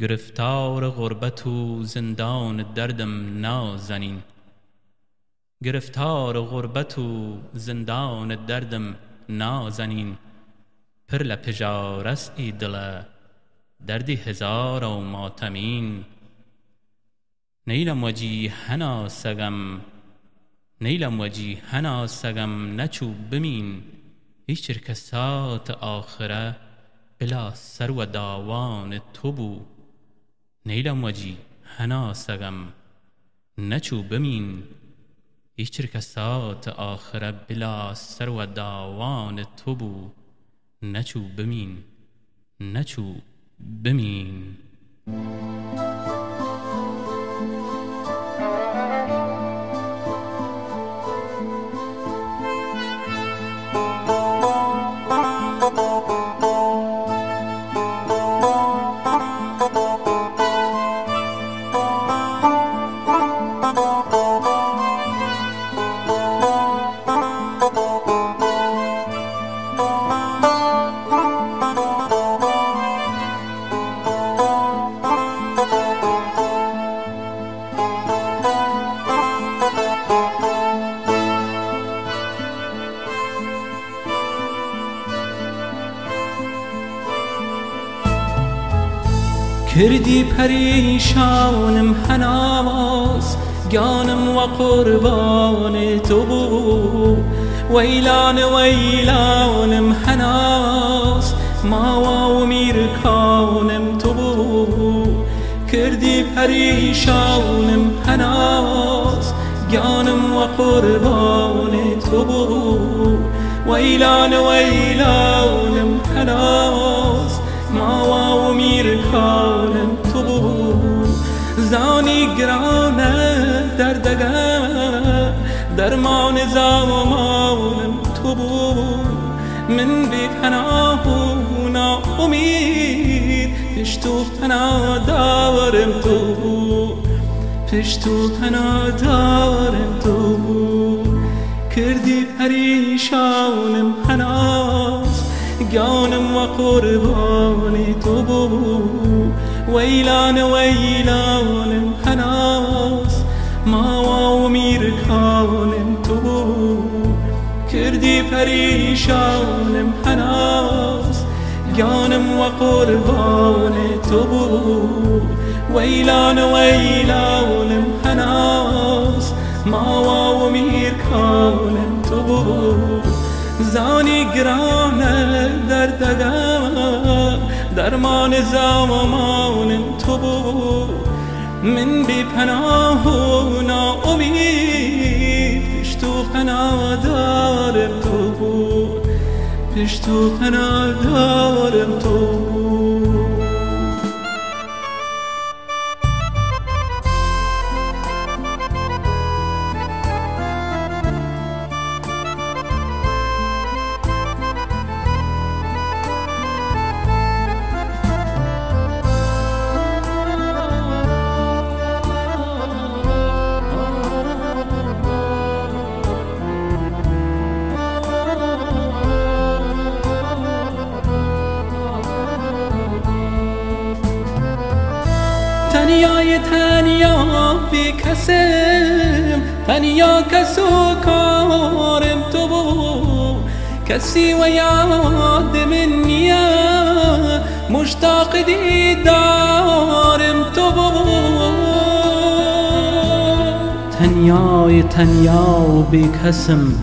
گرفتار غربت و زندان دردم نازنین، گرفتار غربت و زندان دردم نازنین. پر لپجار است ای دل دردی هزار و ماتمین. نیلم وجی هنا سگم، نیلم وجی هنا سگم نچو بمین. هیچ کسات آخره بلا سر و داوان تو بو. نیلم وجی هنا سگم نچو بمین. هیچ کسات آخره بلا سر و داوان تو بو. نچو بمین، نچو بمین. کردی پریشانم هناز، جانم و قربان تو بو. ویلان ویلانم هناز، ما و میرکانم تو بو. کردی پریشانم هناز، جانم و قربان تو بو. ویلان ویلانم هناز، ما و میرکانم تو بو. زانی گرانه دردگه درمان زمانم تو بو. من بی پناه و ناامید پیش تو پناه دارم تو بو. پیش تو پناه دارم تو بو. کردی پریشانم هناز، جانم و قربان تو بو. ویلان ویلانم هناز، ما و میرکانم تو بو. کردی پریشانم هناز، جانم و قربان تو بو. ویلان ویلانم هناز، ما و میرکانم تو بو. زانی گرانه دردگه درمان زمان تو بو. من بی پناه و ناامید پیش تو پناه دارم تو بو. پیش تو پناه دارم تو بو. تنیای تنیا بی کسم، تنیا کس و کارم تو بو. کسی و یاد من نیا مشتاق دیدارم تو بو. تنیای تنیا بی کسم،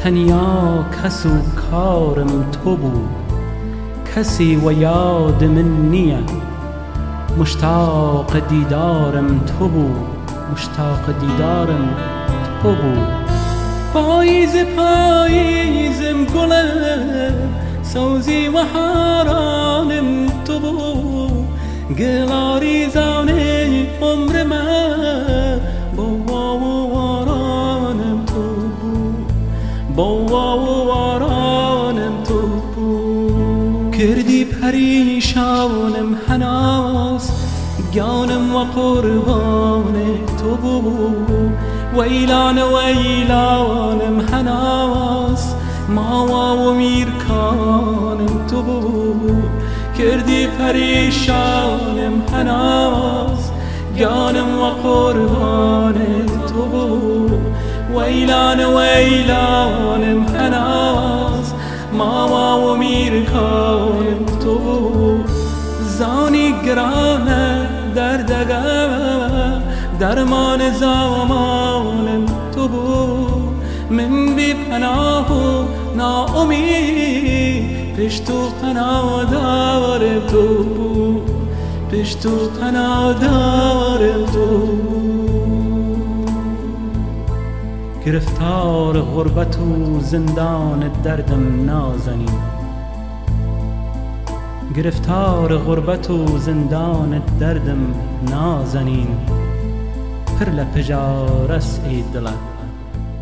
تنیا کس و کارم تو بو. کسی و یاد من نیا مشتاق دیدارم تو بو. مشتاق دیدارم تو بو. پاییز پاییزم گله سوزی و حرانم تو بو. گلاری زانه عمر من با و وارانم تو بو. با و وارانم تو بو. کردی پریشانم هناز، جانم و قربان تو بو. ویلان ویلانم هناز، ما و میرکانم تو بو. کردی پریشانم هناز جانم و قربان تو بود ویلانم هناز ماما و میرکانم تو بود زانی گرانه دردگم درمان زمانم تو بود من بی پناه و ناامید پیش تو پناه دارم تو بود پیش تو پناه دارم تو گرفتار غربت و زندان دردم نازنین گرفتار غربت و زندان دردم نازنین پر لپجارس ای دل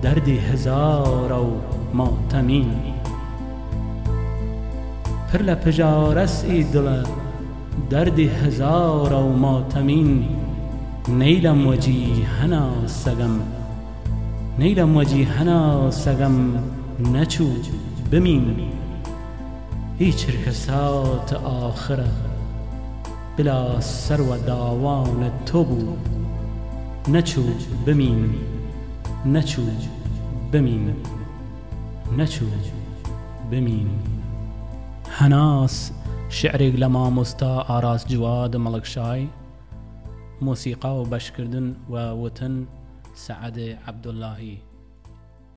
دردی هزار و ماتمین پر لپجارس ای دل دردی هزار و ماتمین نیلم وجیهنا سگم نیلم وجیهنا سگم نچو بمین هیچ رکسات آخره بلا سر و داوان تو بود نچو بمین نچو بمین نچو بمین هناس شعرێک لە مامۆستا ئاراس جواد مەڵەکشای موسیقا و بەشکردن و وتن سەعەد عەبدوڵڵاهی